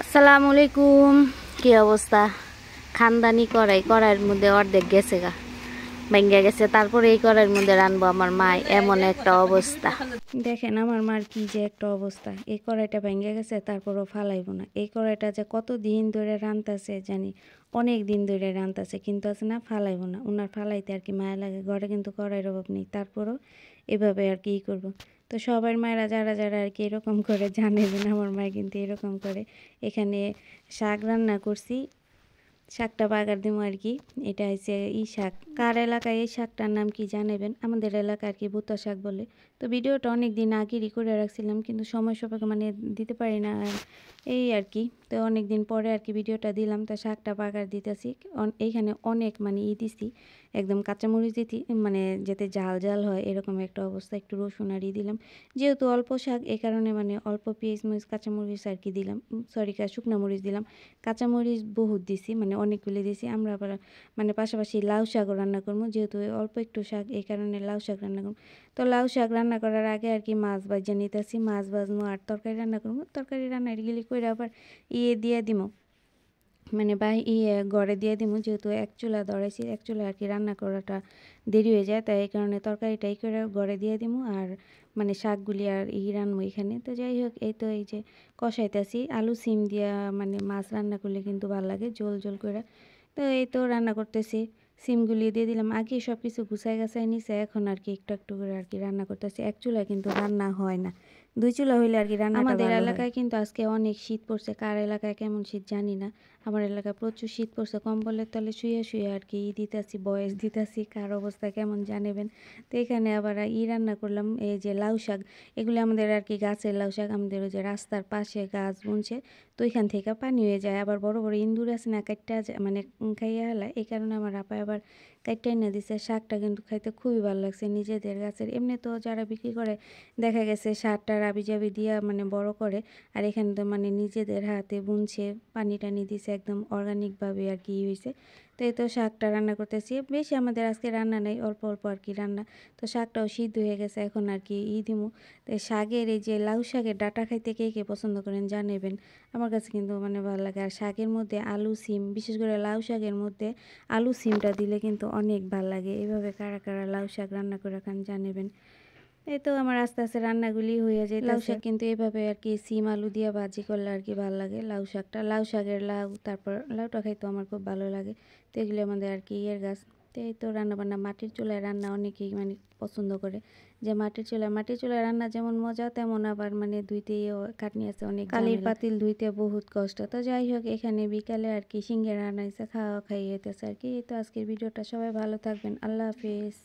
আসসালামু আলাইকুম। কি অবস্থা? খানদানি কড়াইয়ের মধ্যে অর্ধেক গেছে গা, ভেঙে গেছে। তারপরে এই কড়াইয়ের মধ্যে রানবো আমার মা, এমন একটা অবস্থা। দেখেন আমার মার কি যে একটা অবস্থা। এই কড়াইটা ভেঙে গেছে, তারপরও ফালাইবো না। এই কড়াইটা যে কত দিন ধরে রান্তাছে জানি, অনেক দিন ধরে রান্তাছে, কিন্তু আছে না ফালাইবো না। ওনার ফালাইতে আর কি মায়া লাগে। ঘরে কিন্তু কড়াইয়ের অভাব নেই, তারপরও এভাবে আর কি করবো। তো সবার মায়েরা যারা যারা আর কি এরকম করে জানেন, আমার মায় কিন্তু এরকম করে। এখানে শাক রান্না করছি, শাকটা বাগার দিব আর কি। এটা হচ্ছে শাক। কার এলাকায় এই শাকটার নাম কি জানাবেন? আমাদের এলাকা আর কি ভুট্টা শাক বলে। তো ভিডিওটা অনেক দিন আগেই করে রাখছিলাম, কিন্তু সময় সাপেক্ষে মানে দিতে পারি না আর এই আর কি। তো অনেক দিন পরে আর কি ভিডিওটা দিলাম। তো শাকটা বাগার দিতেছি। এইখানে অনেক মানে দিছি, একদম কাঁচামরিচ দিতে, মানে যাতে ঝাল ঝাল হয় এরকম একটা অবস্থা। একটু রসুন আর দিলাম, যেহেতু অল্প শাক এই কারণে মানে অল্প পেঁয়াজ মরিচ কাঁচামরিচ আর কি দিলাম। সরি, শুকনো মরিচ দিলাম। কাঁচামরিচ বহুত দিছি, মানে অনেকগুলি দিছি। আমরা আবার মানে পাশাপাশি লাউ শাকও রান্না করবো, যেহেতু অল্প একটু শাক এই কারণে লাউ শাক রান্না করবো। তো লাউ শাক রান্না করার আগে আর কি মাছ ভাজা নিতেছি। মাছ ভাজবো আর তরকারি রান্না করবো। তরকারি রান্না গেলে করে আবার দিয়ে দিব, মানে গড়ে দিয়ে দিব। যেহেতু এক চুলা ধরেছি, এক চুলা আর কি রান্না করাটা দেরি হয়ে যায়, তাই এই কারণে তরকারিটাই করে গড়ে দিয়ে দিব। আর মানে শাকগুলি আর রান্নবো এখানে। তো যাই হোক, এই তো এই যে কষাইতেছি আলু সিম দিয়া, মানে মাছ রান্না করলে কিন্তু ভালো লাগে ঝোল ঝোল করে। তো এই তো রান্না করতেছি, সিমগুলি দিয়ে দিলাম। আগে সব কিছু গুছাই গাছাই নিছে, এখন আর কি একটু একটু করে আর কি রান্না করতেছি। এক চুলায় কিন্তু রান্না হয় না, দুই চুলা হইলে আর কি রান্না। আমাদের এলাকায় কিন্তু আজকে অনেক শীত পড়ছে। কার এলাকায় কেমন শীত জানি না, আমার এলাকায় প্রচুর শীত পড়ছে। কম্বলের তলে শুয়ে শুয়ে আর কি দিতেছি, বয়স দিতেছি। কার অবস্থা কেমন জানেবেন। তো এখানে আবার রান্না করলাম এই যে লাউ শাক। এগুলি আমাদের আর কি গাছের লাউ শাক। আমাদের ওই যে রাস্তার পাশে গাছ বুনছে, তো ওইখান থেকে পানি হয়ে যায়। আবার বড় বড় ইন্দুর আছে না, কাটটা মানে খাইয়া হেলায়, এই কারণে আমার আপায় আবার কাটটা এনে দিছে। শাকটা কিন্তু খাইতে খুবই ভালো লাগছে, নিজেদের গাছের। এমনি তো যারা বিক্রি করে দেখা গেছে সারটা রাবি জাবি দিয়া মানে বড় করে, আর এখানে তো মানে নিজেদের হাতে বুনছে, পানি টানি দিছে, একদম অর্গানিকভাবে আর কি হয়েছে। তো এই তো শাকটা রান্না করতেছি। বেশি আমাদের আজকে রান্না নেই, অল্প অল্প আর কি রান্না। তো শাকটাও সিদ্ধ হয়ে গেছে, এখন আর কি দিমু। তো শাকের এই যে লাউ শাকের ডাঁটা খাইতে কে কে পছন্দ করেন জানাবেন। আমার কাছে কিন্তু মানে ভালো লাগে। আর শাকের মধ্যে আলু সিম, বিশেষ করে লাউ শাকের মধ্যে আলু সিমটা দিলে কিন্তু অনেক ভালো লাগে। এভাবে কারা কারা লাউ শাক রান্না করে খান জানাবেন। এই তো আমার আস্তে আস্তে রান্নাগুলি হয়ে যায়। লাউ শাক কিন্তু এভাবে আর কি সিম আলু দিয়ে ভাজি করলে আর কি ভালো লাগে। লাউ শাকটা, লাউ শাকের লাউ, তারপর লাউটা খাইতে আমার খুব ভালো লাগে। তো এগুলি আমাদের আর কি গাছ। তো এই তো রান্না বান্না মাটির চুলায় রান্না অনেকেই মানে পছন্দ করে, যে মাটির চুলায় রান্না যেমন মজা, তেমন আবার মানে ধুইতেই খাটনি আছে অনেক। কালির পাতিল ধুইতে বহুত কষ্ট। তো যাই হোক, এখানে বিকালে আর কি সিঙ্গারা রান্না হয়েছে, খাওয়া খাইয়েতেছে আর কি। তো আজকের ভিডিওটা, সবাই ভালো থাকবেন, আল্লাহ হাফিজ।